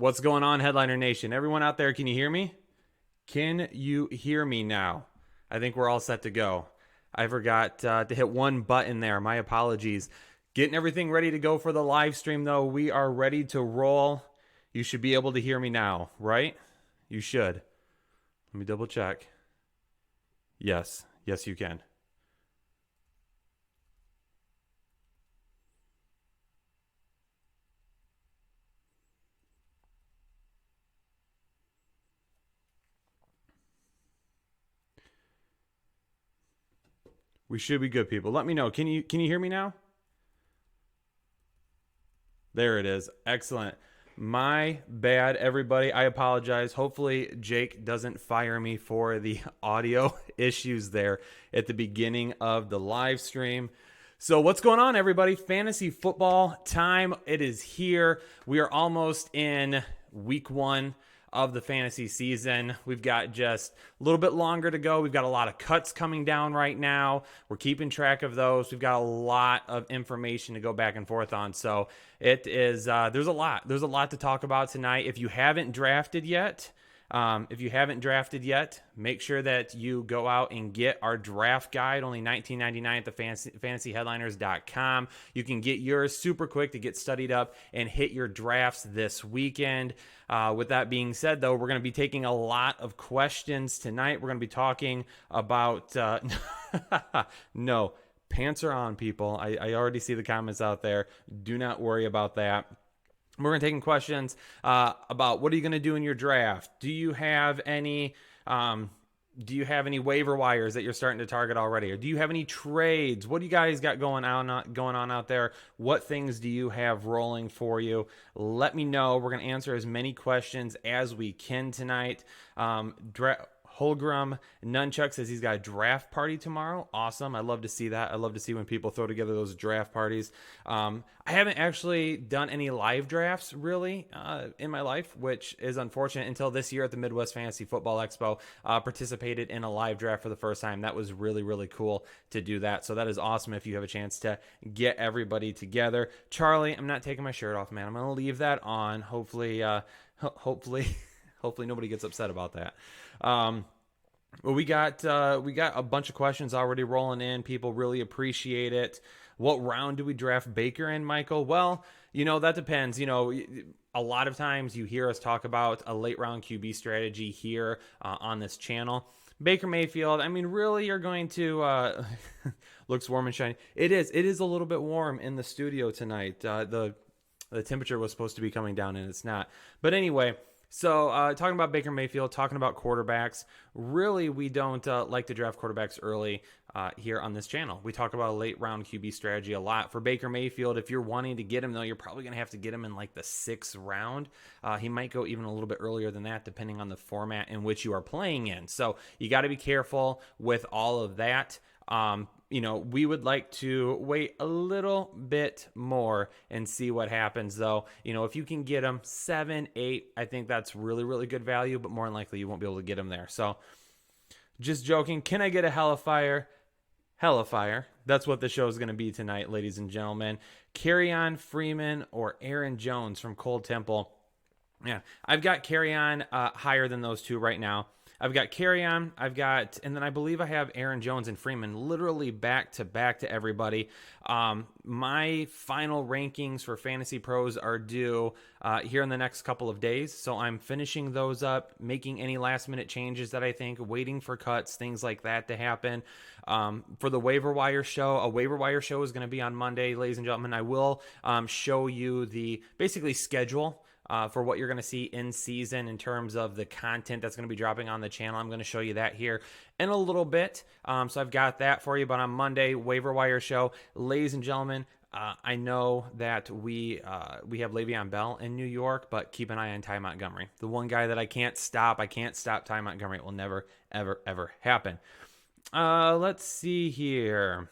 What's going on, Headliner Nation? Everyone out there, can you hear me? Can you hear me now? I think we're all set to go. I forgot to hit one button there. My apologies. Getting everything ready to go for the live stream, though. We are ready to roll. You should be able to hear me now, right? You should. Let me double check. Yes. Yes, you can. We should be good, people. Let me know. Can you hear me now? There it is. Excellent. My bad, everybody. I apologize. Hopefully, Jake doesn't fire me for the audio issues there at the beginning of the live stream. So, what's going on, everybody? Fantasy football time. It is here. We are almost in week 1 of the fantasy season. We've got just a little bit longer to go. We've got a lot of cuts coming down right now. We're keeping track of those. We've got a lot of information to go back and forth on. So it is, there's a lot to talk about tonight. If you haven't drafted yet, make sure that you go out and get our draft guide, only $19.99 at the fantasyheadliners.com. You can get yours super quick to get studied up and hit your drafts this weekend. With that being said, though, we're going to be taking a lot of questions tonight. We're going to be talking about no, pants are on, people. I already see the comments out there. Do not worry about that. We're going to take questions about what are you going to do in your draft? Do you have any waiver wires that you're starting to target already? Or do you have any trades? What do you guys got going on out there? What things do you have rolling for you? Let me know. We're going to answer as many questions as we can tonight. Holgram Nunchuck says he's got a draft party tomorrow. Awesome. I love to see that. I love to see when people throw together those draft parties. I haven't actually done any live drafts really in my life, which is unfortunate. Until this year at the Midwest Fantasy Football Expo, participated in a live draft for the first time. That was really, really cool to do that. So that is awesome if you have a chance to get everybody together. Charlie, I'm not taking my shirt off, man. I'm going to leave that on. Hopefully nobody gets upset about that. Well, we got a bunch of questions already rolling in. People really appreciate it. What round do we draft Baker in, Michael? Well, that depends. A lot of times you hear us talk about a late round QB strategy here on this channel. Baker Mayfield, I mean, really, you're going to looks warm and shiny. It is a little bit warm in the studio tonight. The temperature was supposed to be coming down and it's not. But anyway, so talking about Baker Mayfield, talking about quarterbacks, really we don't like to draft quarterbacks early here on this channel. We talk about a late round QB strategy a lot. For Baker Mayfield, if you're wanting to get him, though, you're probably going to have to get him in like the 6th round. He might go even a little bit earlier than that, depending on the format in which you are playing in. So you got to be careful with all of that. We would like to wait a little bit more and see what happens, though. If you can get them 7, 8, I think that's really, really good value, but more than likely you won't be able to get them there. So just joking. Can I get a Hellifier? Hellifier. That's what the show is going to be tonight, ladies and gentlemen. Kerryon Freeman or Aaron Jones from Cold Temple. Yeah, I've got Kerryon higher than those two right now. I've got Kerryon, and then I believe I have Aaron Jones and Freeman literally back to everybody. My final rankings for Fantasy Pros are due here in the next couple of days. So I'm finishing those up, making any last minute changes that I think, waiting for cuts, things like that to happen. For the waiver wire show, a waiver wire show is going to be on Monday, ladies and gentlemen. I will show you the basically schedule for what you're going to see in season in terms of the content that's going to be dropping on the channel. I'm going to show you that here in a little bit. So I've got that for you. But on Monday, waiver wire show, ladies and gentlemen, I know that we have Le'Veon Bell in New York, but keep an eye on Ty Montgomery. The one guy that I can't stop Ty Montgomery. It will never, ever, ever happen. Let's see here.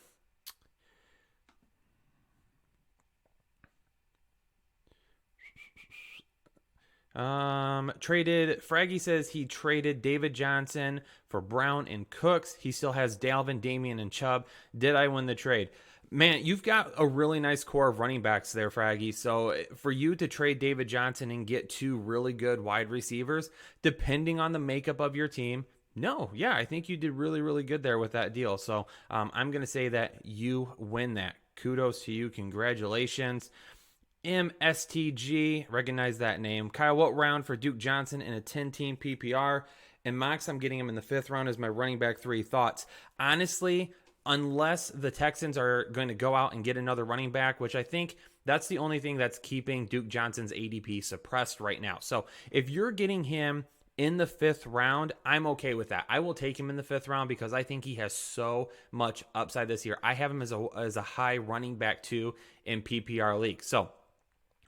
Fraggy says he traded David Johnson for Brown and Cooks. He still has Dalvin, Damian, and Chubb. Did I win the trade? Man, you've got a really nice core of running backs there, Fraggy. So for you to trade David Johnson and get two really good wide receivers, depending on the makeup of your team, no, yeah, I think you did really, really good there with that deal. So I'm going to say that you win that. Kudos to you. Congratulations. MSTG, recognize that name. Kyle, what round for Duke Johnson in a 10-team PPR? And Max, I'm getting him in the 5th round as my running back 3. Thoughts? Honestly, unless the Texans are going to go out and get another running back, which I think that's the only thing that's keeping Duke Johnson's ADP suppressed right now. So if you're getting him in the 5th round, I'm okay with that. I will take him in the 5th round because I think he has so much upside this year. I have him as a high running back 2 in PPR league. So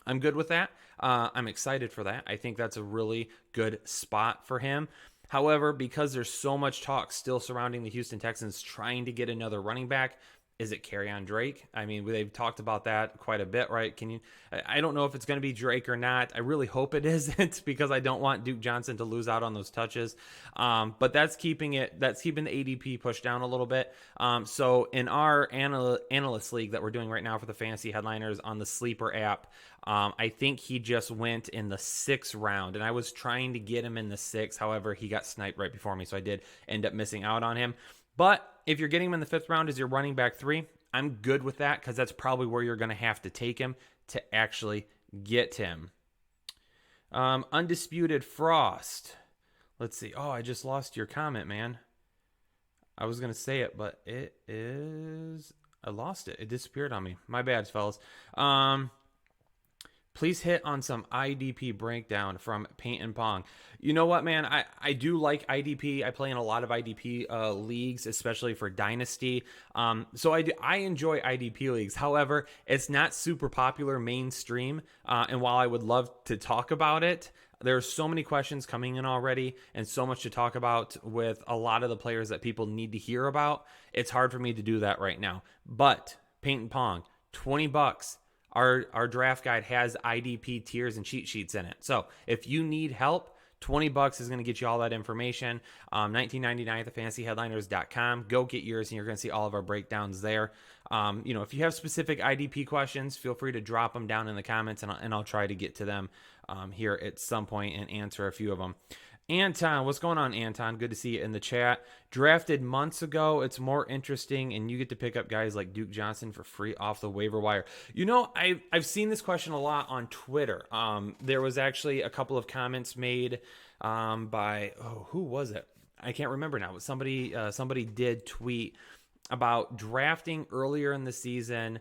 I'm good with that. I'm excited for that. I think that's a really good spot for him. However, because there's so much talk still surrounding the Houston Texans trying to get another running back, is it Kerryon Drake? I mean, they've talked about that quite a bit, right? I don't know if it's going to be Drake or not. I really hope it isn't because I don't want Duke Johnson to lose out on those touches. But that's keeping the ADP pushed down a little bit. So in our analyst league that we're doing right now for the Fantasy Headliners on the Sleeper app, I think he just went in the 6th round, and I was trying to get him in the 6th. However, he got sniped right before me, so I did end up missing out on him. But if you're getting him in the 5th round as your running back 3, I'm good with that because that's probably where you're going to have to take him to actually get him. Undisputed Frost. Let's see. Oh, I just lost your comment, man. I was going to say it, but I lost it. It disappeared on me. My bad, fellas. Please hit on some IDP breakdown from Paint and Pong. You know what, man? I do like IDP. I play in a lot of IDP leagues, especially for Dynasty. So I enjoy IDP leagues. However, it's not super popular mainstream. And while I would love to talk about it, there's so many questions coming in already and so much to talk about with a lot of the players that people need to hear about. It's hard for me to do that right now. But Paint and Pong, $20. Our draft guide has IDP tiers and cheat sheets in it. So if you need help, $20 is going to get you all that information. $19.99 at thefantasyheadliners.com. Go get yours, and you're going to see all of our breakdowns there. If you have specific IDP questions, feel free to drop them down in the comments, and I'll try to get to them here at some point and answer a few of them. Anton, what's going on, Anton? Good to see you in the chat. Drafted months ago. It's more interesting, and you get to pick up guys like Duke Johnson for free off the waiver wire. I've seen this question a lot on Twitter. There was actually a couple of comments made by, who was it? I can't remember now, but somebody did tweet about drafting earlier in the season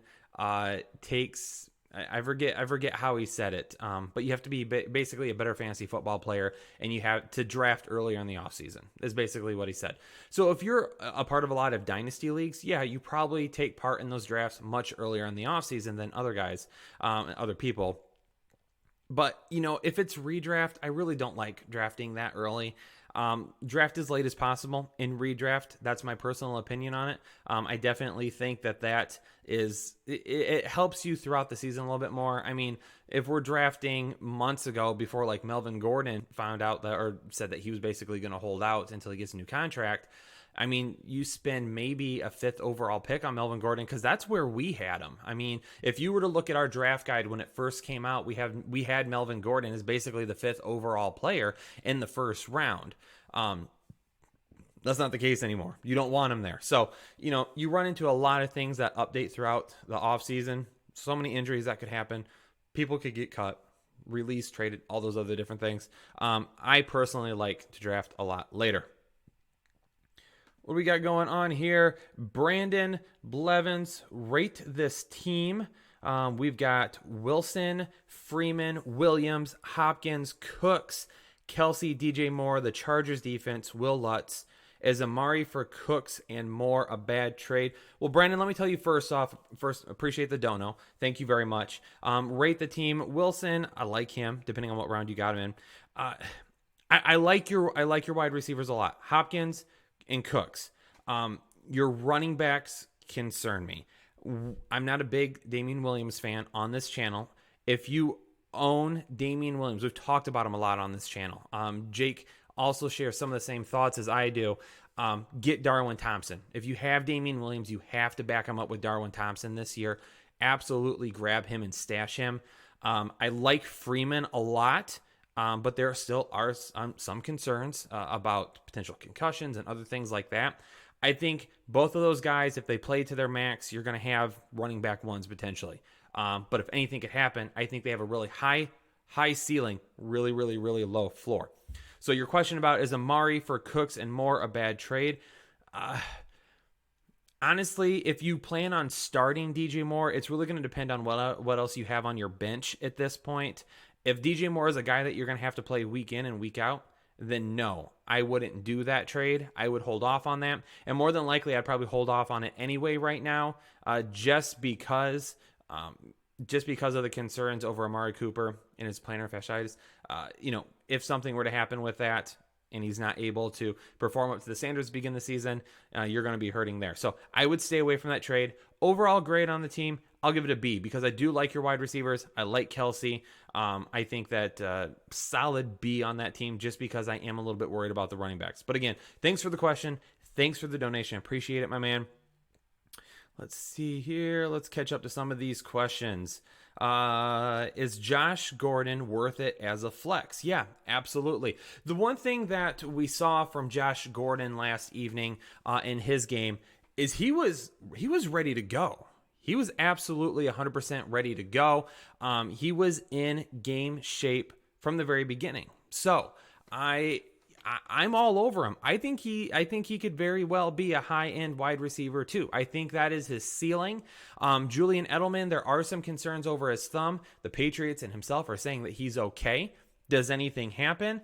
takes... I forget how he said it, but you have to be basically a better fantasy football player, and you have to draft earlier in the offseason, is basically what he said. So if you're a part of a lot of dynasty leagues, yeah, you probably take part in those drafts much earlier in the offseason than other guys, other people. But, if it's redraft, I really don't like drafting that early. Draft as late as possible in redraft. That's my personal opinion on it. I definitely think that is, it helps you throughout the season a little bit more. I mean, if we're drafting months ago before like Melvin Gordon found out or said that he was basically going to hold out until he gets a new contract, I mean, you spend maybe a 5th overall pick on Melvin Gordon because that's where we had him. I mean, if you were to look at our draft guide when it first came out, we had Melvin Gordon as basically the 5th overall player in the 1st round. That's not the case anymore. You don't want him there. So, you run into a lot of things that update throughout the offseason. So many injuries that could happen. People could get cut, released, traded, all those other different things. I personally like to draft a lot later. What do we got going on here? Brandon Blevins, rate this team. We've got Wilson, Freeman, Williams, Hopkins, Cooks, Kelsey, DJ Moore, the Chargers defense, Will Lutz. Is Amari for Cooks and Moore a bad trade? Well, Brandon, let me tell you first, appreciate the dono. Thank you very much. Rate the team. Wilson, I like him, depending on what round you got him in. I like your wide receivers a lot. Hopkins and Cooks. Your running backs concern me. I'm not a big Damian Williams fan on this channel. If you own Damian Williams, we've talked about him a lot on this channel. Jake also shares some of the same thoughts as I do. get Darwin Thompson. If you have Damian Williams, you have to back him up with Darwin Thompson this year. Absolutely grab him and stash him. I like Freeman a lot, but there still are some concerns about potential concussions and other things like that. I think both of those guys, if they play to their max, you're going to have running back ones potentially. But if anything could happen, I think they have a really high ceiling, really, really, really low floor. So your question about is Amari for Cooks and Moore a bad trade? Honestly, if you plan on starting DJ Moore, it's really going to depend on what else you have on your bench at this point. If DJ Moore is a guy that you're going to have to play week in and week out, then no, I wouldn't do that trade. I would hold off on that. And more than likely, I'd probably hold off on it anyway right now, just because of the concerns over Amari Cooper and his plantar fasciitis. If something were to happen with that and he's not able to perform up to the standards to begin the season, you're going to be hurting there. So I would stay away from that trade. Overall grade on the team, I'll give it a B because I do like your wide receivers. I like Kelsey. I think that solid B on that team just because I am a little bit worried about the running backs. But again, thanks for the question. Thanks for the donation. Appreciate it, my man. Let's see here. Let's catch up to some of these questions. Is Josh Gordon worth it as a flex? Yeah, absolutely. The one thing that we saw from Josh Gordon last evening in his game is he was ready to go. He was absolutely 100% ready to go. He was in game shape from the very beginning. So I'm all over him. I think he could very well be a high-end wide receiver too. I think that is his ceiling. Julian Edelman, there are some concerns over his thumb. The Patriots and himself are saying that he's okay. Does anything happen?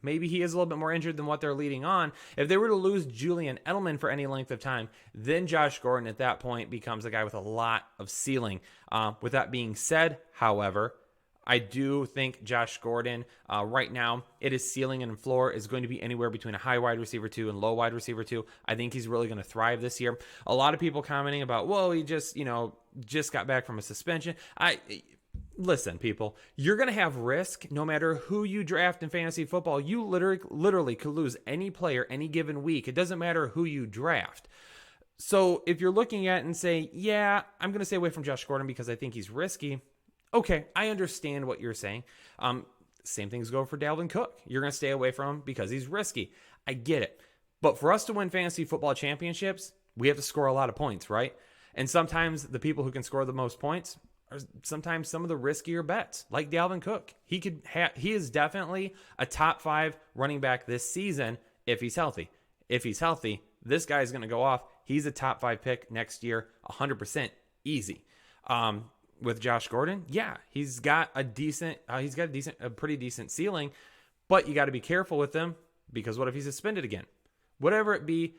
Maybe he is a little bit more injured than what they're leading on. If they were to lose Julian Edelman for any length of time, then Josh Gordon at that point becomes a guy with a lot of ceiling. With that being said, however, I do think Josh Gordon, right now, his ceiling and floor is going to be anywhere between a high wide receiver 2 and low wide receiver 2. I think he's really going to thrive this year. A lot of people commenting about, well, he just got back from a suspension. Listen, people, you're going to have risk no matter who you draft in fantasy football. You literally could lose any player any given week. It doesn't matter who you draft. So if you're looking at it and say, yeah, I'm going to stay away from Josh Gordon because I think he's risky. Okay, I understand what you're saying. Same things go for Dalvin Cook. You're going to stay away from him because he's risky. I get it. But for us to win fantasy football championships, we have to score a lot of points, right? And sometimes the people who can score the most points are sometimes some of the riskier bets, like Dalvin Cook. He is definitely a top 5 running back this season if he's healthy. If he's healthy, this guy is going to go off. He's a top 5 pick next year, 100% easy. With Josh Gordon, yeah, he's got a pretty decent ceiling, but you got to be careful with him because what if he's suspended again? Whatever it be,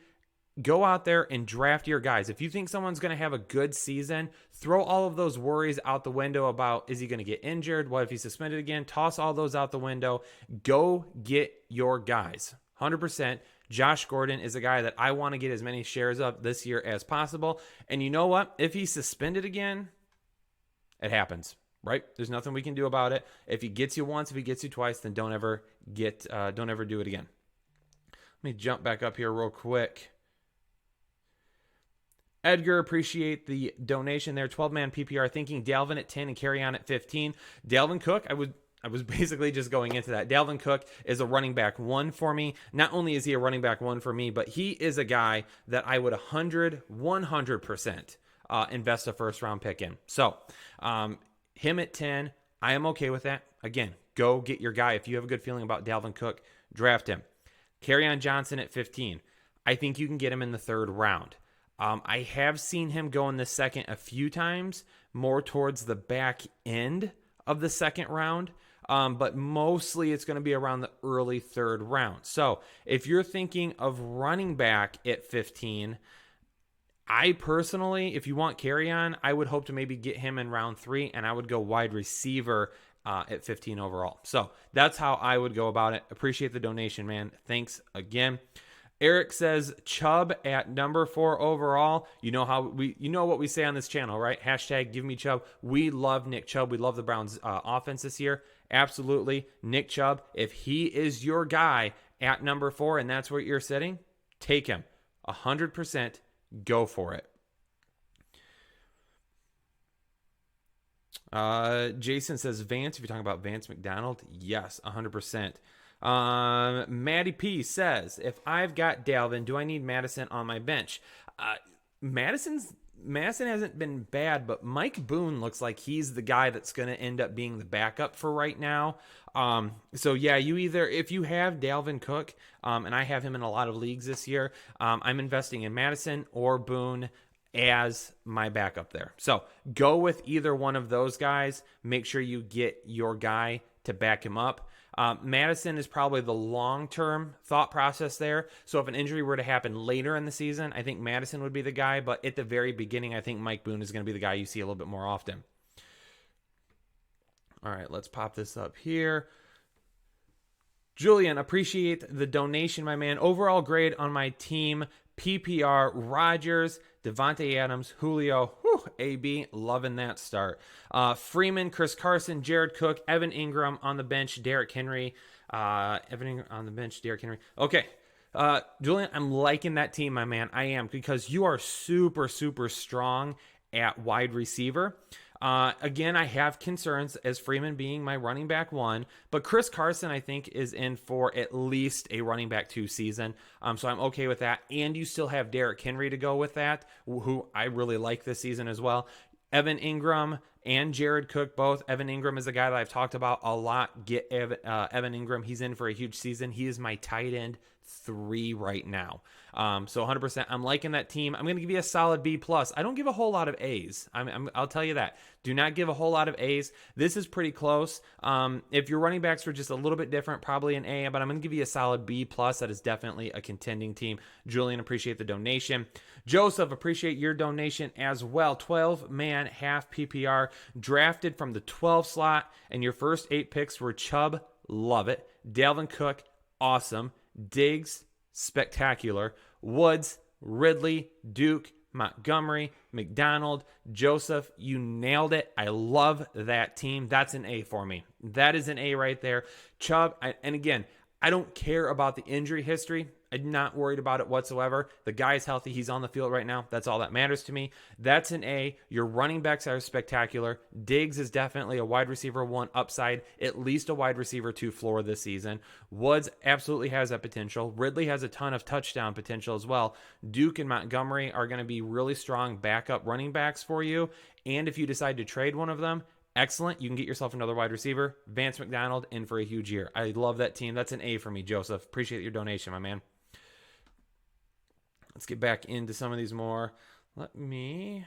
go out there and draft your guys. If you think someone's going to have a good season, throw all of those worries out the window about is he going to get injured? What if he's suspended again? Toss all those out the window. Go get your guys. 100%. Josh Gordon is a guy that I want to get as many shares of this year as possible. And you know what? If he's suspended again, it happens, right? There's nothing we can do about it. If he gets you once, if he gets you twice, then don't ever do it again. Let me jump back up here real quick. Edgar, appreciate the donation there. 12-man PPR, thinking Dalvin at 10 and carry on at 15. Dalvin Cook, I was basically just going into that. Dalvin Cook is a running back 1 for me. Not only is he a running back 1 for me, but he is a guy that I would 100% invest a first-round pick in. So, him at 10, I am okay with that. Again, go get your guy. If you have a good feeling about Dalvin Cook, draft him. Kerryon Johnson at 15. I think you can get him in the 3rd round. I have seen him go in the 2nd a few times, more towards the back end of the 2nd round. But mostly it's going to be around the early 3rd round. So, if you're thinking of running back at 15, I personally, if you want Kerryon, I would hope to maybe get him in round 3, and I would go wide receiver at 15 overall. So that's how I would go about it. Appreciate the donation, man. Thanks again. Eric says Chubb at number 4 overall. You know what we say on this channel, right? Hashtag give me Chubb. We love Nick Chubb. We love the Browns offense this year. Absolutely. Nick Chubb, if he is your guy at number 4 and that's where you're sitting, take him. 100% go for it. Jason says Vance. If you're talking about Vance McDonald, yes, 100%. Maddie P says, if I've got Dalvin, do I need Madison on my bench? Madison hasn't been bad, but Mike Boone looks like he's the guy that's going to end up being the backup for right now. So yeah, if you have Dalvin Cook, and I have him in a lot of leagues this year, I'm investing in Madison or Boone as my backup there. So go with either one of those guys. Make sure you get your guy to back him up. Madison is probably the long-term thought process there. So if an injury were to happen later in the season, I think Madison would be the guy. But at the very beginning, I think Mike Boone is going to be the guy you see a little bit more often. All right, let's pop this up here. Julian, appreciate the donation, my man. Overall grade on my team, PPR, Rodgers, Devontae Adams, Julio, AB, loving that start. Freeman, Chris Carson, Jared Cook, Evan Ingram on the bench, Derrick Henry. Evan Ingram on the bench, Derrick Henry. Okay, Julian, I'm liking that team, my man. I am, because you are super, super strong at wide receiver. Again, I have concerns as Freeman being my running back 1, but Chris Carson, I think, is in for at least a running back 2 season. So I'm okay with that. And you still have Derrick Henry to go with that, who I really like this season as well. Evan Ingram and Jared Cook both. Evan Ingram is a guy that I've talked about a lot. Get Evan Ingram. He's in for a huge season. He is my tight end 3 right now. So 100%. I'm liking that team. I'm going to give you a solid B+. I don't give a whole lot of A's. I'll tell you that. Do not give a whole lot of A's. This is pretty close. If your running backs were just a little bit different, probably an A, but I'm going to give you a solid B+. That is definitely a contending team. Julian, appreciate the donation. Joseph, appreciate your donation as well. 12-man half PPR, drafted from the 12 slot, and your first 8 picks were Chubb, love it. Dalvin Cook, awesome. Diggs, spectacular. Woods, Ridley, Duke, Montgomery, McDonald, Joseph, you nailed it. I love that team. That's an A for me. That is an A right there. Chubb, and again, I don't care about the injury history. I'm not worried about it whatsoever. The guy's healthy. He's on the field right now. That's all that matters to me. That's an A. Your running backs are spectacular. Diggs is definitely a wide receiver 1 upside, at least a wide receiver 2 floor this season. Woods absolutely has that potential. Ridley has a ton of touchdown potential as well. Duke and Montgomery are going to be really strong backup running backs for you. And if you decide to trade one of them, excellent. You can get yourself another wide receiver. Vance McDonald in for a huge year. I love that team. That's an A for me, Joseph. Appreciate your donation, my man. Let's get back into some of these more. We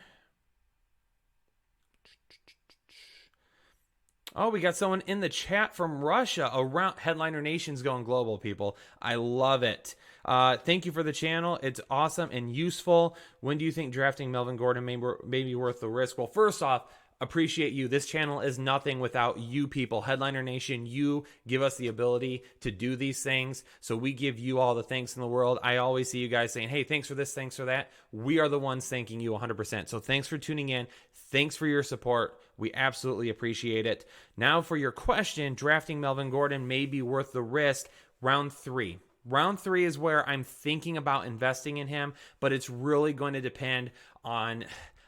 got someone in the chat from Russia. Around Headliner Nation's going global, people. I love it. Thank you for the channel. It's awesome and useful. When do you think drafting Melvin Gordon may be worth the risk? Well, first off, appreciate you. This channel is nothing without you people. Headliner Nation, you give us the ability to do these things. So we give you all the thanks in the world. I always see you guys saying, hey, thanks for this, thanks for that. We are the ones thanking you 100%. So thanks for tuning in. Thanks for your support. We absolutely appreciate it. Now for your question, drafting Melvin Gordon may be worth the risk. Round 3. Round 3 is where I'm thinking about investing in him, but it's really going to depend on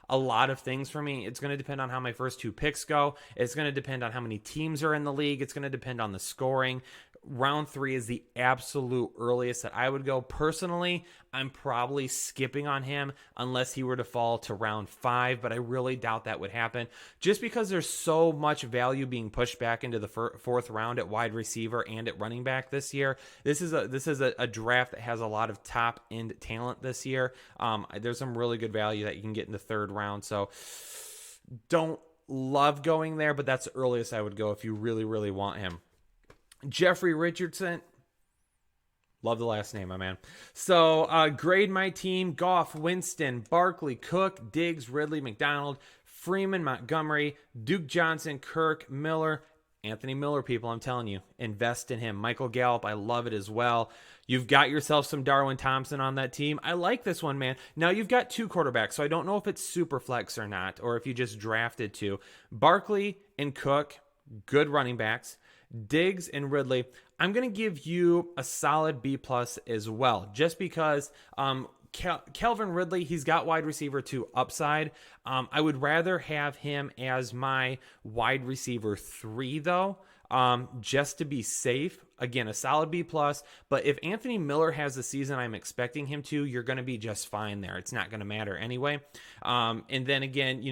a lot of things for me. It's going to depend on how my first 2 picks go. It's going to depend on how many teams are in the league. It's going to depend on the scoring. Round 3 is the absolute earliest that I would go. Personally, I'm probably skipping on him unless he were to fall to round 5, but I really doubt that would happen just because there's so much value being pushed back into the 4th round at wide receiver and at running back this year. This is a draft that has a lot of top end talent this year. There's some really good value that you can get in the 3rd round. So don't love going there, but that's the earliest I would go if you really, really want him. Jeffrey Richardson. Love the last name, my man. So, grade my team. Goff, Winston, Barkley, Cook, Diggs, Ridley, McDonald, Freeman, Montgomery, Duke Johnson, Kirk, Miller, Anthony Miller, people, I'm telling you. Invest in him. Michael Gallup, I love it as well. You've got yourself some Darwin Thompson on that team. I like this one, man. Now, you've got 2 quarterbacks, so I don't know if it's super flex or not, or if you just drafted 2. Barkley and Cook, good running backs. Diggs and Ridley, I'm going to give you a solid B plus as well, just because Calvin Ridley, he's got wide receiver 2 upside. I would rather have him as my wide receiver 3 though, just to be safe. Again, a solid B plus. But if Anthony Miller has the season I'm expecting him to, you're going to be just fine there. It's not going to matter anyway. And then again,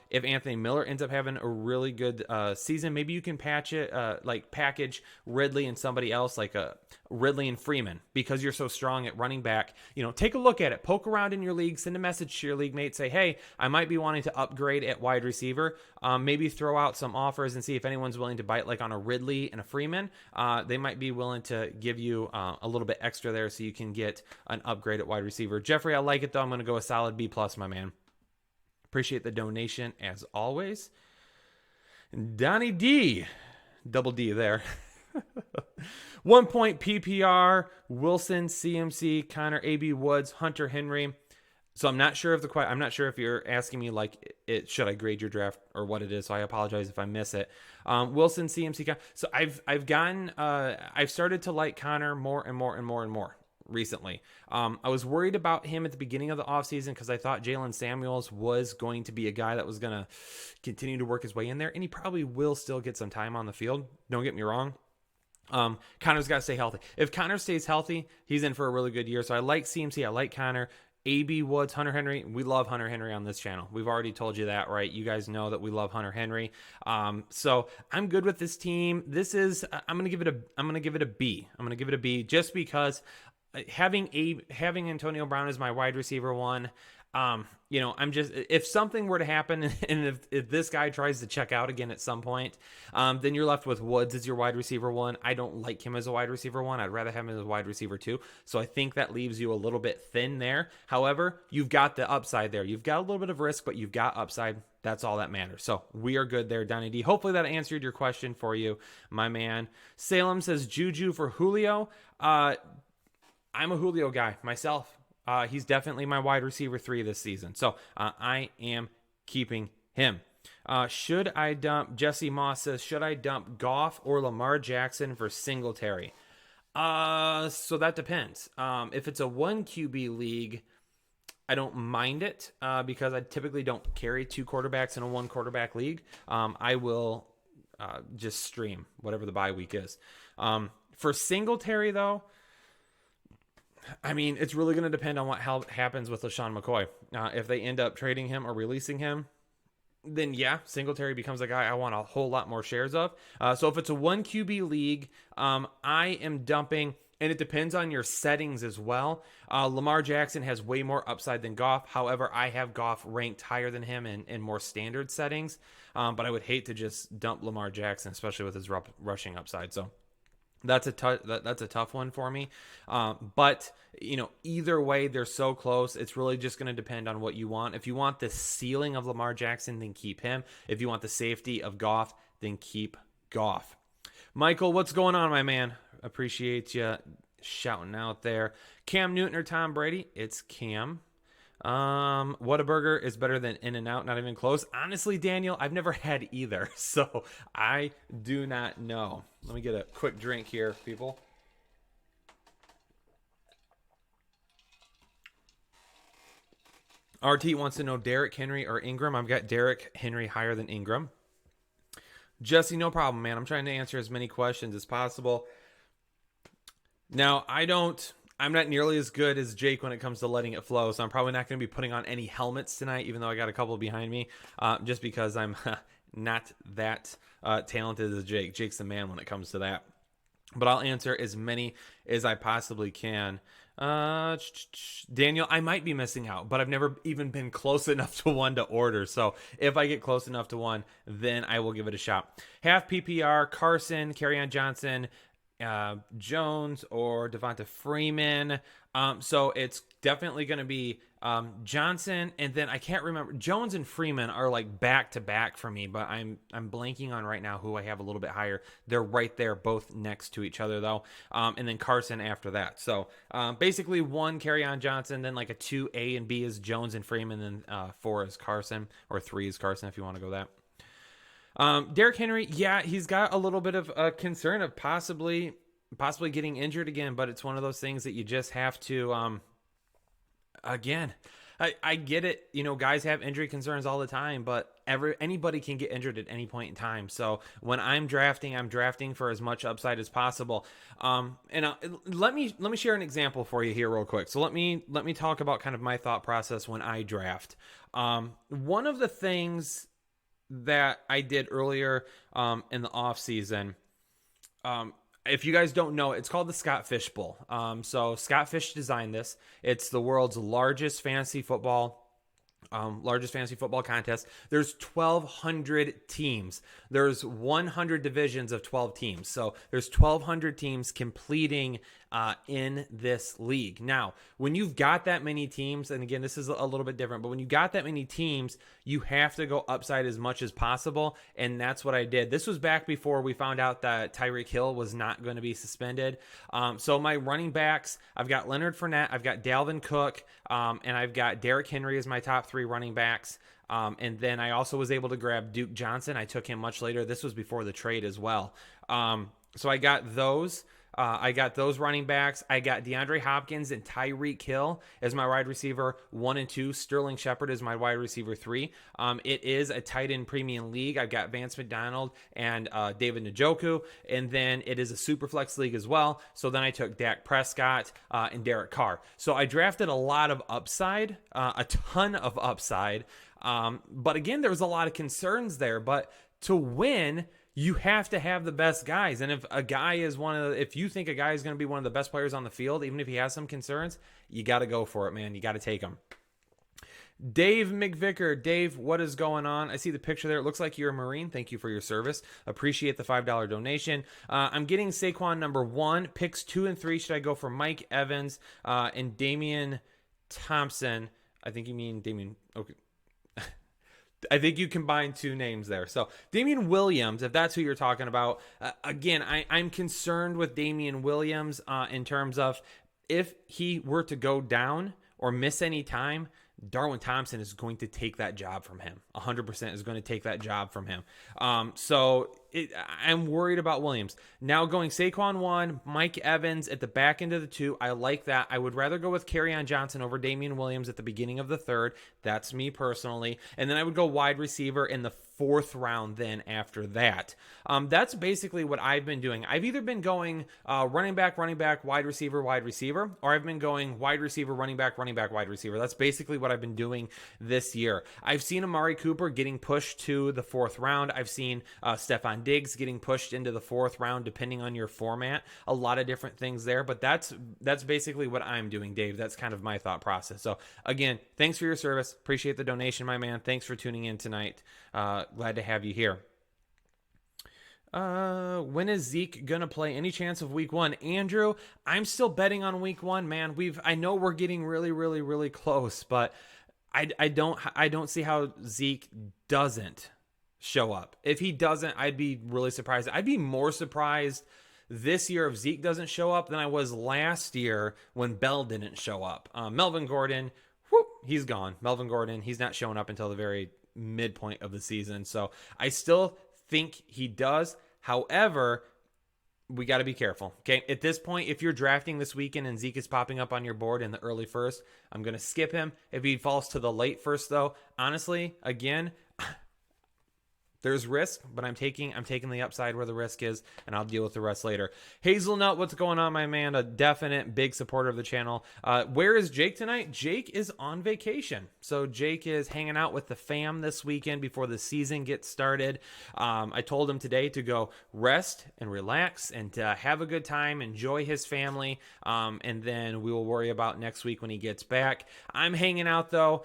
if Anthony Miller ends up having a really good season, maybe you can package Ridley and somebody else, like Ridley and Freeman, because you're so strong at running back. Take a look at it, poke around in your league, send a message to your league mate, say, hey, I might be wanting to upgrade at wide receiver. Maybe throw out some offers and see if anyone's willing to bite, like on a Ridley and a Freeman. They might be willing to give you a little bit extra there so you can get an upgrade at wide receiver. Jeffrey, I like it though. I'm going to go a solid B plus, my man. Appreciate the donation as always. Donnie D, double D there. 1 point PPR, Wilson, CMC, Connor, AB Woods, Hunter Henry. So I'm not sure if you're asking me should I grade your draft or what it is. So I apologize if I miss it. Wilson, CMC. So I've started to like Connor more and more recently. I was worried about him at the beginning of the offseason because I thought Jalen Samuels was going to be a guy that was going to continue to work his way in there, and he probably will still get some time on the field. Don't get me wrong. Connor's got to stay healthy. If Connor stays healthy, he's in for a really good year. So I like CMC. I like Connor. AB Woods, Hunter Henry. We love Hunter Henry on this channel. We've already told you that, right? You guys know that we love Hunter Henry. So I'm good with this team. I'm going to give it a B. I'm going to give it a B just because having Antonio Brown as my wide receiver 1, if something were to happen and if this guy tries to check out again at some point, then you're left with Woods as your wide receiver 1. I don't like him as a wide receiver 1. I'd rather have him as a wide receiver 2. So I think that leaves you a little bit thin there. However, you've got the upside there. You've got a little bit of risk, but you've got upside. That's all that matters. So we are good there, Donnie D. Hopefully that answered your question for you, my man. Salem says Juju for Julio. I'm a Julio guy myself. He's definitely my wide receiver 3 this season. So I am keeping him. Jesse Moss says, should I dump Goff or Lamar Jackson for Singletary? So that depends. If it's a 1 QB league, I don't mind it because I typically don't carry 2 quarterbacks in a 1 quarterback league. I will just stream whatever the bye week is. For Singletary, though, I mean, it's really going to depend on what happens with LaShawn McCoy. If they end up trading him or releasing him, then yeah, Singletary becomes a guy I want a whole lot more shares of. So if it's a 1 QB league, I am dumping, and it depends on your settings as well. Lamar Jackson has way more upside than Goff. However, I have Goff ranked higher than him in more standard settings. But I would hate to just dump Lamar Jackson, especially with his rushing upside. So that's a tough one for me. But either way, they're so close. It's really just going to depend on what you want. If you want the ceiling of Lamar Jackson, then keep him. If you want the safety of Goff, then keep Goff. Michael, what's going on, my man? Appreciate you shouting out there. Cam Newton or Tom Brady? It's Cam. Whataburger is better than In-N-Out, not even close. Honestly, Daniel, I've never had either, so I do not know. Let me get a quick drink here, people. RT wants to know Derrick Henry or Ingram. I've got Derrick Henry higher than Ingram. Jesse, no problem, man. I'm trying to answer as many questions as possible. Now, I'm not nearly as good as Jake when it comes to letting it flow, so I'm probably not going to be putting on any helmets tonight, even though I got a couple behind me, just because I'm not that talented as Jake. Jake's the man when it comes to that. But I'll answer as many as I possibly can. Daniel, I might be missing out, but I've never even been close enough to one to order. So if I get close enough to one, then I will give it a shot. Half PPR, Carson, Kerryon Johnson, Jones, or Devonta Freeman. So it's definitely going to be Johnson, and then I can't remember. Jones and Freeman are like back to back for me, but I'm blanking on right now who I have a little bit higher. They're right there, both next to each other though, and then Carson after that. So basically 1 Kerryon Johnson, then like a 2 A and B is Jones and Freeman, then 4 is Carson, or 3 is Carson if you want to go that. Derrick Henry, yeah, he's got a little bit of a concern of possibly possibly getting injured again, but it's one of those things that you just have to, again, I get it. You know, guys have injury concerns all the time, but anybody can get injured at any point in time. So when I'm drafting for as much upside as possible. Let me share an example for you here real quick. So let me talk about kind of my thought process when I draft. One of the things that I did earlier in the off season. If you guys don't know, it's called the Scott Fish Bowl. So Scott Fish designed this. It's the world's largest fantasy football contest. There's 1,200 teams. There's 100 divisions of 12 teams. So there's 1,200 teams completing in this league. Now, when you've got that many teams, and again, this is a little bit different, but when you got that many teams, you have to go upside as much as possible, and that's what I did. This was back before we found out that Tyreek Hill was not going to be suspended. So my running backs, I've got Leonard Fournette, I've got Dalvin Cook, and I've got Derrick Henry as my top 3 running backs. And then I also was able to grab Duke Johnson. I took him much later. This was before the trade as well. So I got those. I got those running backs. I got DeAndre Hopkins and Tyreek Hill as my wide receiver 1 and 2. Sterling Shepard is my wide receiver 3. It is a tight end premium league. I've got Vance McDonald and David Njoku. And then it is a super flex league as well. So then I took Dak Prescott and Derek Carr. So I drafted a lot of upside, a ton of upside. But again, there was a lot of concerns there. But to win, you have to have the best guys. And if a guy is if you think a guy is going to be one of the best players on the field, even if he has some concerns, you got to go for it, man. You got to take him. Dave McVicker. Dave, what is going on? I see the picture there. It looks like you're a Marine. Thank you for your service. Appreciate the $5 donation. I'm getting Saquon number 1. Picks 2 and 3. Should I go for Mike Evans and Damian Thompson? I think you mean Damian. Okay. I think you combined 2 names there. So Damian Williams, if that's who you're talking about, again, I'm concerned with Damian Williams in terms of if he were to go down or miss any time, Darwin Thompson is going to take that job from him. 100% is going to take that job from him. I'm worried about Williams. Now going Saquon 1, Mike Evans at the back end of the 2. I like that. I would rather go with Kerryon Johnson over Damian Williams at the beginning of the 3rd. That's me personally. And then I would go wide receiver in the 4th round then after that. That's basically what I've been doing. I've either been going running back, wide receiver, or I've been going wide receiver, running back, wide receiver. That's basically what I've been doing this year. I've seen Amari Cooper getting pushed to the 4th round. I've seen Stephon Diggs getting pushed into the 4th round, depending on your format. A lot of different things there, but that's basically what I'm doing, Dave. That's kind of my thought process. So again, thanks for your service. Appreciate the donation, my man. Thanks for tuning in tonight. Glad to have you here. When is Zeke gonna play? Any chance of week 1? Andrew, I'm still betting on week 1, man. I know we're getting really, really, really close, but I don't see how Zeke doesn't show up. If he doesn't, I'd be really surprised. I'd be more surprised this year if Zeke doesn't show up than I was last year when Bell didn't show up. Melvin Gordon, he's gone. Melvin Gordon, he's not showing up until the very midpoint of the season. So I still think he does. However, we got to be careful. Okay. At this point, if you're drafting this weekend and Zeke is popping up on your board in the early 1st, I'm going to skip him. If he falls to the late 1st, though, honestly, again, there's risk, but I'm taking the upside where the risk is, and I'll deal with the rest later. Hazelnut, what's going on, my man? A definite big supporter of the channel. Where is Jake tonight? Jake is on vacation. So Jake is hanging out with the fam this weekend before the season gets started. I told him today to go rest and relax and to have a good time, enjoy his family, and then we will worry about next week when he gets back. I'm hanging out, though,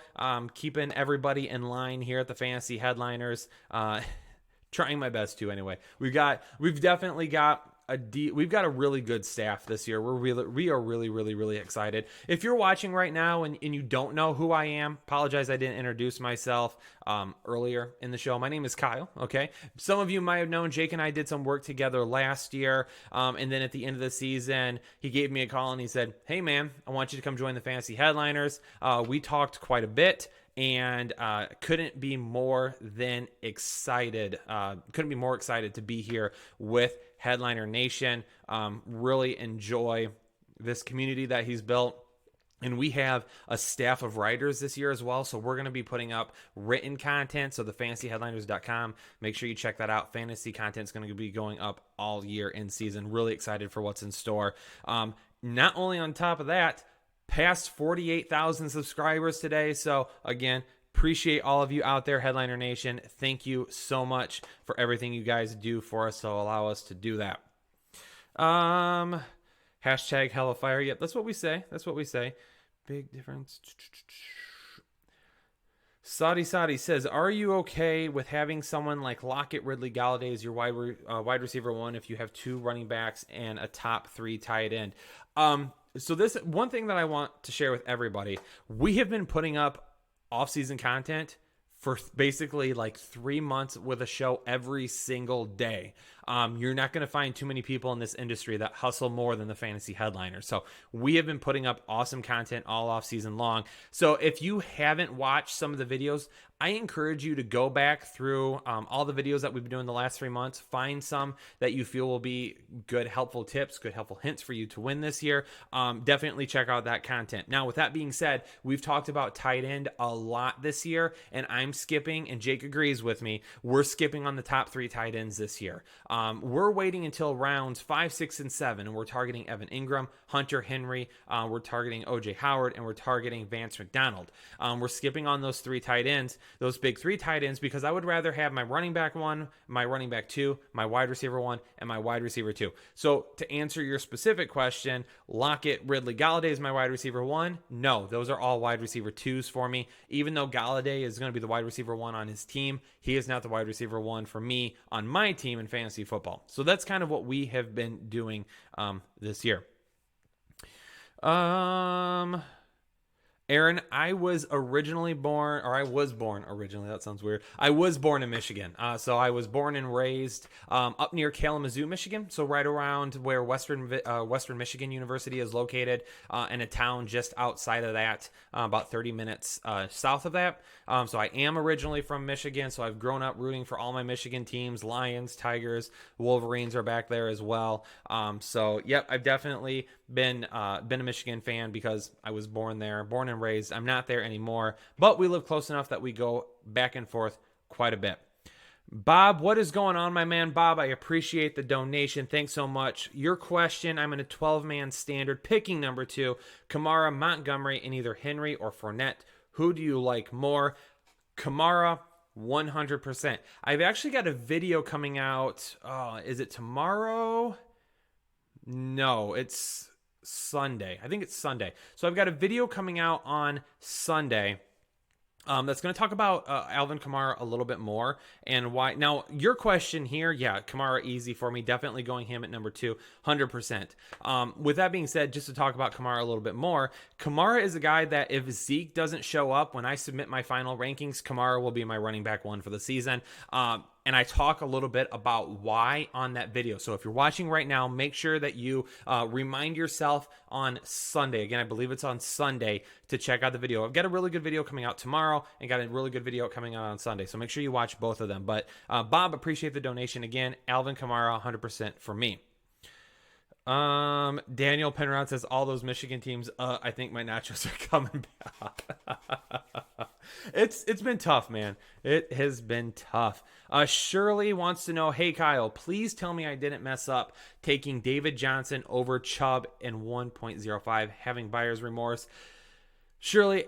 keeping everybody in line here at the Fantasy Headliners. Trying my best to anyway. We've definitely got we've got a really good staff this year. We are really excited. If you're watching right now and you don't know who I am, apologize I didn't introduce myself earlier in the show. My name is Kyle, okay? Some of you might have known Jake and I did some work together last year, and then at the end of the season, he gave me a call and he said, hey man, I want you to come join the Fantasy Headliners. We talked quite a bit, and couldn't be more than excited. Couldn't be more excited to be here with Headliner Nation. Really enjoy this community that he's built. And we have a staff of writers this year as well. So we're going to be putting up written content. So the fantasyheadliners.com, make sure you check that out. Fantasy content is going to be going up all year in season. Really excited for what's in store. Not only on top of that, past 48,000 subscribers today. So again, appreciate all of you out there, Headliner Nation. Thank you so much for everything you guys do for us. So allow us to do that. Hashtag Hellfire. Yep, that's what we say. That's what we say. Big difference. Sadi says, are you okay with having someone like Lockett, Ridley, Galladay as your wide receiver one if you have 2 running backs and a top 3 tight end? So this one thing that I want to share with everybody, we have been putting up off-season content for basically like 3 months with a show every single day. You're not going to find too many people in this industry that hustle more than the fantasy headliner. So we have been putting up awesome content all off season long. So if you haven't watched some of the videos, I encourage you to go back through all the videos that we've been doing the last 3 months. Find some that you feel will be good, helpful tips, good, helpful hints for you to win this year. Definitely check out that content. Now, with that being said, we've talked about tight end a lot this year, and I'm skipping, and Jake agrees with me, we're skipping on the top 3 tight ends this year. We're waiting until rounds 5, 6, and 7, and we're targeting Evan Ingram, Hunter Henry, we're targeting OJ Howard, and we're targeting Vance McDonald. We're skipping on those 3 tight ends, those big 3 tight ends, because I would rather have my running back 1, my running back 2, my wide receiver 1, and my wide receiver 2. So to answer your specific question, Lockett, Ridley, Galladay is my wide receiver 1. No, those are all wide receiver 2s for me. Even though Galladay is going to be the wide receiver 1 on his team, he is not the wide receiver 1 for me on my team in fantasy football. So that's kind of what we have been doing this year. Aaron, I was born originally, that sounds weird. I was born in Michigan. So I was born and raised up near Kalamazoo, Michigan. So right around where Western Michigan University is located, in a town just outside of that, about 30 minutes south of that. So I am originally from Michigan. So I've grown up rooting for all my Michigan teams. Lions, Tigers, Wolverines are back there as well. So yep, I've definitely been a Michigan fan because I was born there, born and raised. I'm not there anymore, but we live close enough that we go back and forth quite a bit. Bob, what is going on, my man? Bob, I appreciate the donation. Thanks so much. Your question, I'm in a 12-man standard, picking number 2, Kamara, Montgomery, and either Henry or Fournette. Who do you like more? Kamara, 100%. I've actually got a video coming out. Is it tomorrow? No, it's Sunday. I think it's Sunday. So I've got a video coming out on Sunday that's going to talk about Alvin Kamara a little bit more and why. Now, your question here, yeah, Kamara easy for me. Definitely going him at number 2, 100%. With that being said, just to talk about Kamara a little bit more, Kamara is a guy that if Zeke doesn't show up when I submit my final rankings, Kamara will be my running back 1 for the season. And I talk a little bit about why on that video. So if you're watching right now, make sure that you remind yourself on Sunday. Again, I believe it's on Sunday to check out the video. I've got a really good video coming out tomorrow and got a really good video coming out on Sunday. So make sure you watch both of them. But Bob, appreciate the donation again. Alvin Kamara, 100% for me. Daniel Penrod says all those Michigan teams, I think my nachos are coming back. It's been tough, man. It has been tough. Shirley wants to know, hey Kyle, please tell me I didn't mess up taking David Johnson over Chubb in 1.05, having buyer's remorse. Shirley,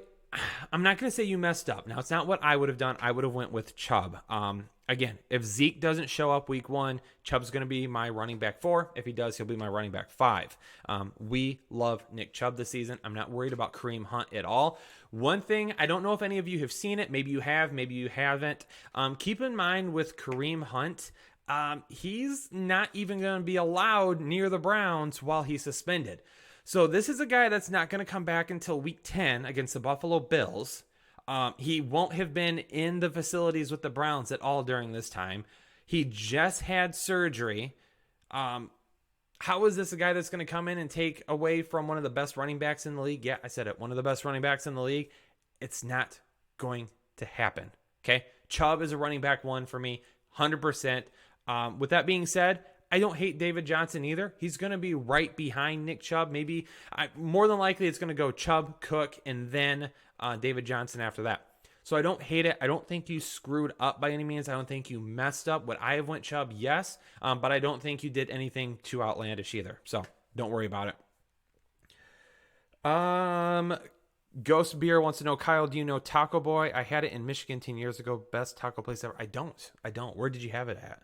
I'm not going to say you messed up. Now, it's not what I would have done. I would have went with Chubb. Again, if Zeke doesn't show up week 1, Chubb's going to be my running back 4. If he does, he'll be my running back 5. We love Nick Chubb this season. I'm not worried about Kareem Hunt at all. One thing, I don't know if any of you have seen it. Maybe you have, maybe you haven't. Keep in mind with Kareem Hunt, he's not even going to be allowed near the Browns while he's suspended. So this is a guy that's not going to come back until week 10 against the Buffalo Bills. He won't have been in the facilities with the Browns at all during this time. He just had surgery. How is this a guy that's going to come in and take away from one of the best running backs in the league? Yeah, I said it. One of the best running backs in the league. It's not going to happen. Okay. Chubb is a running back one for me, 100%. With that being said, I don't hate David Johnson either. He's going to be right behind Nick Chubb. Maybe more than likely it's going to go Chubb, Cook, and then David Johnson after that. So I don't hate it. I don't think you screwed up by any means. I don't think you messed up. Would I have went Chubb? Yes. But I don't think you did anything too outlandish either. So don't worry about it. Ghost Beer wants to know, Kyle, do you know Taco Boy? I had it in Michigan 10 years ago. Best taco place ever. I don't. Where did you have it at?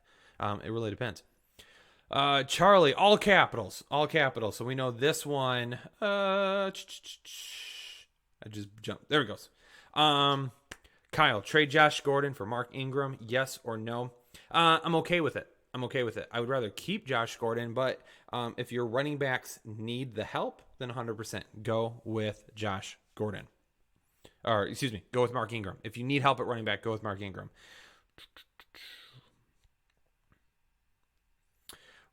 It really depends. Charlie, all capitals. So we know this one. I just jumped. There it goes. Kyle, trade Josh Gordon for Mark Ingram, yes or no? I'm okay with it. I would rather keep Josh Gordon, but if your running backs need the help, then 100% go with Josh Gordon. Or, excuse me, go with Mark Ingram. If you need help at running back, go with Mark Ingram.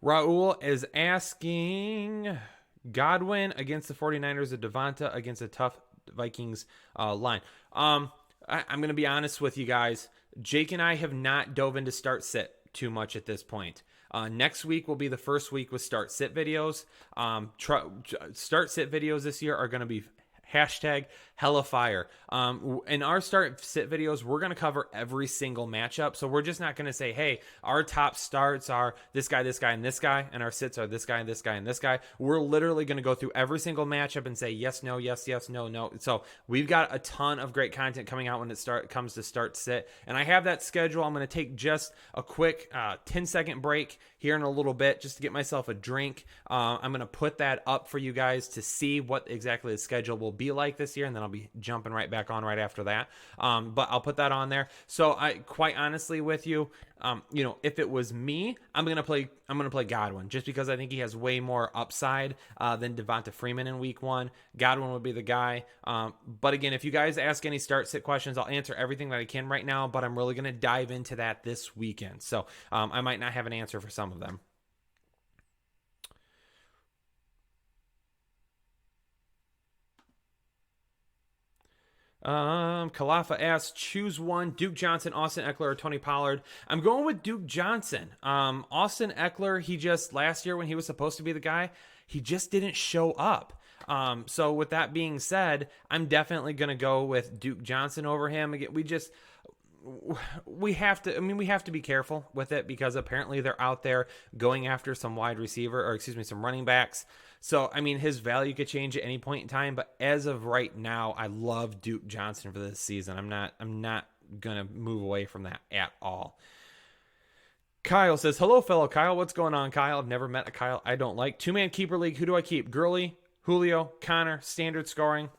Raul is asking, Godwin against the 49ers or Devonta against a tough Vikings line. I'm going to be honest with you guys. Jake and I have not dove into start sit too much at this point. Next week will be the first week with start sit videos. Start sit videos this year are going to be hashtag hella fire. In our start sit videos, we're going to cover every single matchup. So we're just not going to say, hey, our top starts are this guy, and this guy, and our sits are this guy, and this guy, and this guy. We're literally going to go through every single matchup and say yes, no, yes, yes, no, no. So we've got a ton of great content coming out when it comes to start sit. And I have that schedule. I'm going to take just a quick 10-second break here in a little bit just to get myself a drink. I'm going to put that up for you guys to see what exactly the schedule will be like this year, and then I'll be jumping right back on right after that. But I'll put that on there. So I, quite honestly with you, if it was me, I'm gonna play Godwin just because I think he has way more upside than Devonta Freeman in week 1. Godwin would be the guy. But again, if you guys ask any start sit questions, I'll answer everything that I can right now. But I'm really gonna dive into that this weekend, so I might not have an answer for some of them. Kalafa asks, choose one, Duke Johnson, Austin Eckler, or Tony Pollard. I'm going with Duke Johnson. Austin Eckler, he just, last year when he was supposed to be the guy, he just didn't show up. So with that being said, I'm definitely going to go with Duke Johnson over him. Again, we have to be careful with it because apparently they're out there going after some some running backs. So, his value could change at any point in time, but as of right now, I love Duke Johnson for this season. I'm not going to move away from that at all. Kyle says, hello, fellow Kyle. What's going on, Kyle? I've never met a Kyle I don't like. 2-man keeper league. Who do I keep? Gurley, Julio, Connor, standard scoring.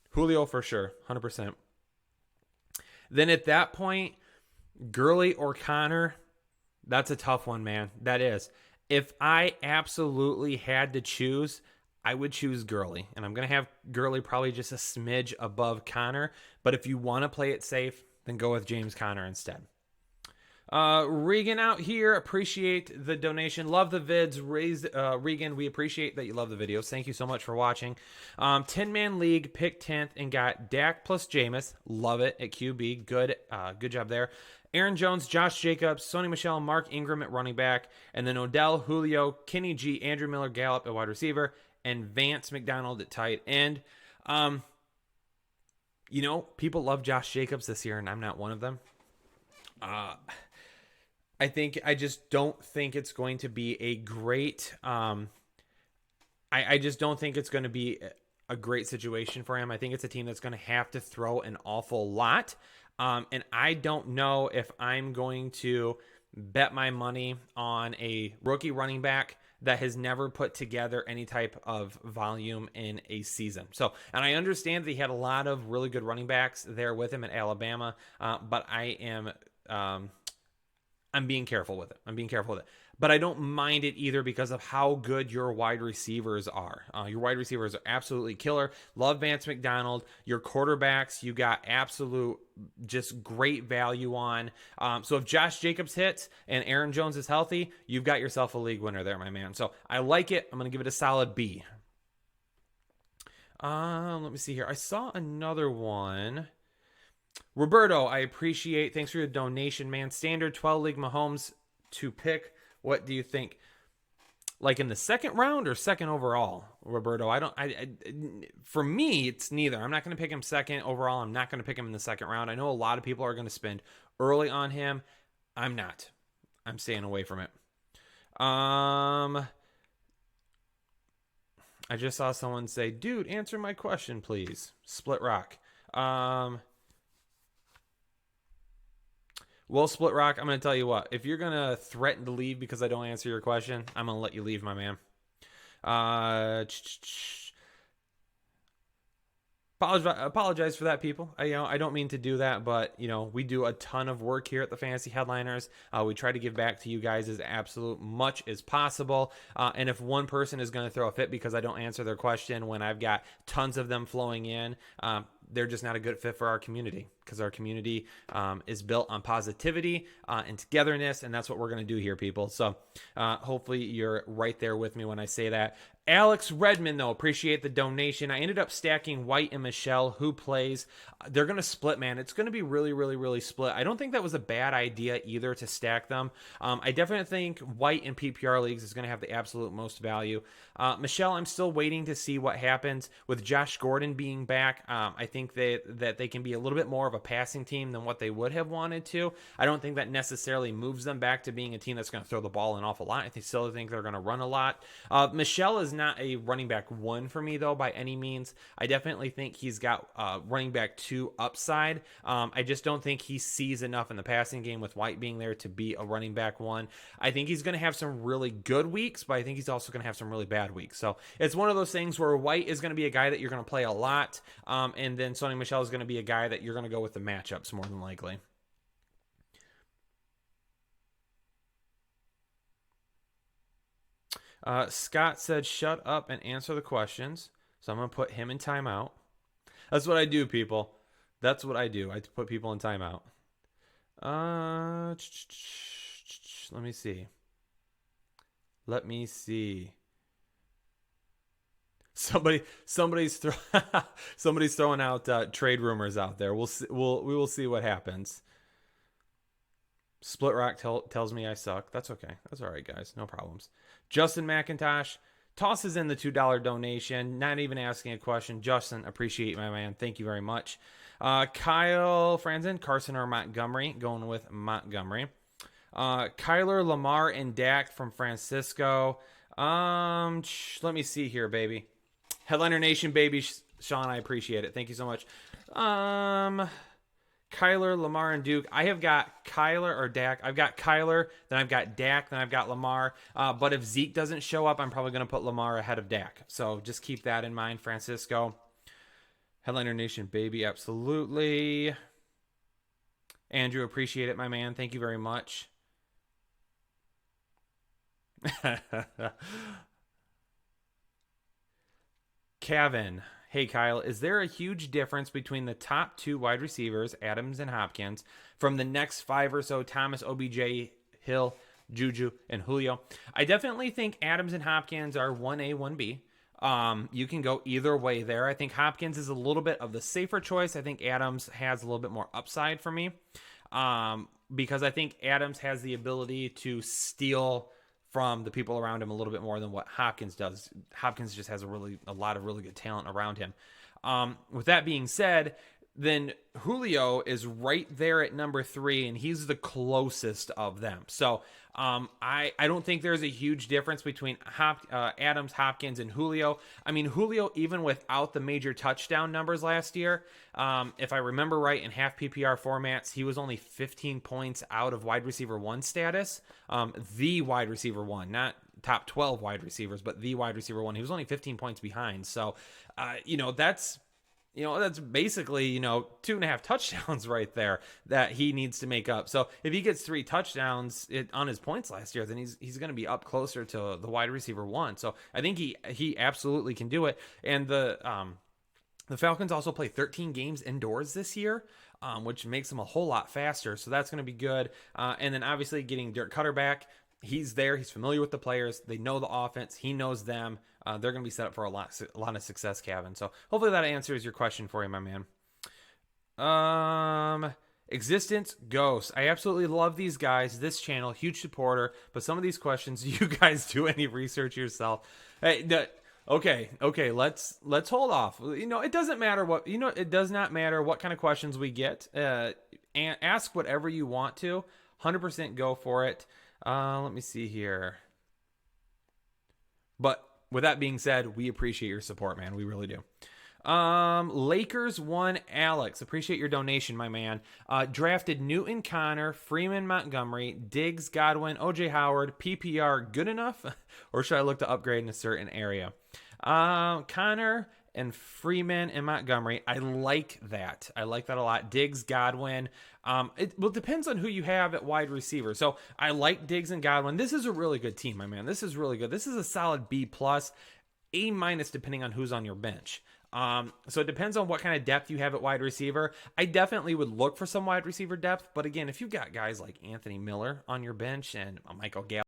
Julio for sure, 100%. Then at that point, Gurley or Connor, that's a tough one, man. That is. If I absolutely had to choose, I would choose Gurley. And I'm going to have Gurley probably just a smidge above Connor. But if you want to play it safe, then go with James Conner instead. Regan out here, appreciate the donation. Love the vids. Regan, we appreciate that you love the videos. Thank you so much for watching. 10-man league, picked 10th and got Dak plus Jameis. Love it at QB. Good job there. Aaron Jones, Josh Jacobs, Sony Michel, Mark Ingram at running back, and then Odell, Julio, Kenny G, Andrew Miller, Gallup at wide receiver, and Vance McDonald at tight end. People love Josh Jacobs this year, and I'm not one of them. I just don't think it's going to be a great. I just don't think it's going to be a great situation for him. I think it's a team that's going to have to throw an awful lot. And I don't know if I'm going to bet my money on a rookie running back that has never put together any type of volume in a season. So, and I understand that he had a lot of really good running backs there with him at Alabama, but I'm being careful with it. But I don't mind it either because of how good your wide receivers are. Your wide receivers are absolutely killer. Love Vance McDonald. Your quarterbacks, you got absolute just great value on. So if Josh Jacobs hits and Aaron Jones is healthy, you've got yourself a league winner there, my man. So I like it. I'm going to give it a solid B. Let me see here. I saw another one. Roberto, I appreciate. Thanks for your donation, man. Standard 12 league Mahomes to pick. What do you think? Like in the second round or second overall, Roberto? For me, it's neither. I'm not going to pick him second overall. I'm not going to pick him in the second round. I know a lot of people are going to spend early on him. I'm not. I'm staying away from it. I just saw someone say, dude, answer my question, please. Split Rock. Well, Split Rock, I'm going to tell you what. If you're going to threaten to leave because I don't answer your question, I'm going to let you leave, my man. Apologize for that, people. I don't mean to do that, but we do a ton of work here at the Fantasy Headliners. We try to give back to you guys as absolute much as possible. And if one person is going to throw a fit because I don't answer their question when I've got tons of them flowing in, they're just not a good fit for our community, because our community is built on positivity and togetherness, and that's what we're going to do here, people. So hopefully you're right there with me when I say that. Alex Redmond, though, appreciate the donation. I ended up stacking White and Michelle, who plays. They're going to split, man. It's going to be really, really, really split. I don't think that was a bad idea either to stack them. I definitely think White in PPR leagues is going to have the absolute most value. Michelle, I'm still waiting to see what happens with Josh Gordon being back. I think that they can be a little bit more of a passing team than what they would have wanted to. I don't think that necessarily moves them back to being a team that's going to throw the ball an awful lot. I still think they're going to run a lot. Michelle is not a running back 1 for me, though, by any means. I definitely think he's got running back 2 upside. I just don't think he sees enough in the passing game with White being there to be a running back 1. I think he's going to have some really good weeks, but I think he's also going to have some really bad weeks. So it's one of those things where White is going to be a guy that you're going to play a lot, and then Sony Michel is going to be a guy that you're going to go with the matchups more than likely. Scott said, shut up and answer the questions. So I'm going to put him in timeout. That's what I do, people. That's what I do. I put people in timeout. Let me see. Somebody's throwing out trade rumors out there. We will see what happens. Split Rock tells me I suck. That's okay. That's all right, guys. No problems. Justin McIntosh tosses in the $2 donation. Not even asking a question. Justin, appreciate my man. Thank you very much. Kyle Franzen, Carson or Montgomery. Going with Montgomery. Kyler, Lamar, and Dak from Francisco. Let me see here, baby. Headliner Nation, baby. Sean, I appreciate it. Thank you so much. Kyler, Lamar, and Duke. I have got Kyler or Dak. I've got Kyler, then I've got Dak, then I've got Lamar. But if Zeke doesn't show up, I'm probably going to put Lamar ahead of Dak. So just keep that in mind, Francisco. Headliner Nation, baby, absolutely. Andrew, appreciate it, my man. Thank you very much. Kevin. Hey, Kyle, is there a huge difference between the top 2 wide receivers, Adams and Hopkins, from the next 5 or so, Thomas, OBJ, Hill, Juju, and Julio? I definitely think Adams and Hopkins are 1A, 1B. You can go either way there. I think Hopkins is a little bit of the safer choice. I think Adams has a little bit more upside for me, because I think Adams has the ability to steal from the people around him a little bit more than what Hopkins does. Hopkins just has a lot of really good talent around him. With that being said, then Julio is right there at number 3, and he's the closest of them. So I don't think there's a huge difference between Adams, Hopkins, and Julio. I mean, Julio, even without the major touchdown numbers last year, if I remember right, in half PPR formats, he was only 15 points out of wide receiver 1 status. The wide receiver 1, not top 12 wide receivers, but the wide receiver 1. He was only 15 points behind. So, that's basically, 2.5 touchdowns right there that he needs to make up. So if he gets 3 touchdowns on his points last year, then he's going to be up closer to the wide receiver 1. So I think he absolutely can do it. And the Falcons also play 13 games indoors this year, which makes them a whole lot faster. So that's going to be good. And then obviously getting Dirk Cutter back. He's there. He's familiar with the players. They know the offense. He knows them. They're going to be set up for a lot of success, Kevin. So hopefully that answers your question for you, my man. Existence Ghost. I absolutely love these guys. This channel, huge supporter. But some of these questions, you guys do any research yourself? Hey, okay. Let's hold off. It doesn't matter what It does not matter what kind of questions we get. And ask whatever you want to. 100% go for it. Let me see here. But with that being said, we appreciate your support, man. We really do. Lakers one Alex. Appreciate your donation, my man. Drafted Newton, Connor, Freeman, Montgomery, Diggs, Godwin, OJ Howard, PPR good enough? Or should I look to upgrade in a certain area? Connor and Freeman and Montgomery. I like that. I like that a lot. Diggs, Godwin. It depends on who you have at wide receiver. So I like Diggs and Godwin. This is a really good team, my man. This is really good. This is a solid B plus, A minus, depending on who's on your bench. So it depends on what kind of depth you have at wide receiver. I definitely would look for some wide receiver depth, but again, if you've got guys like Anthony Miller on your bench and Michael Gallup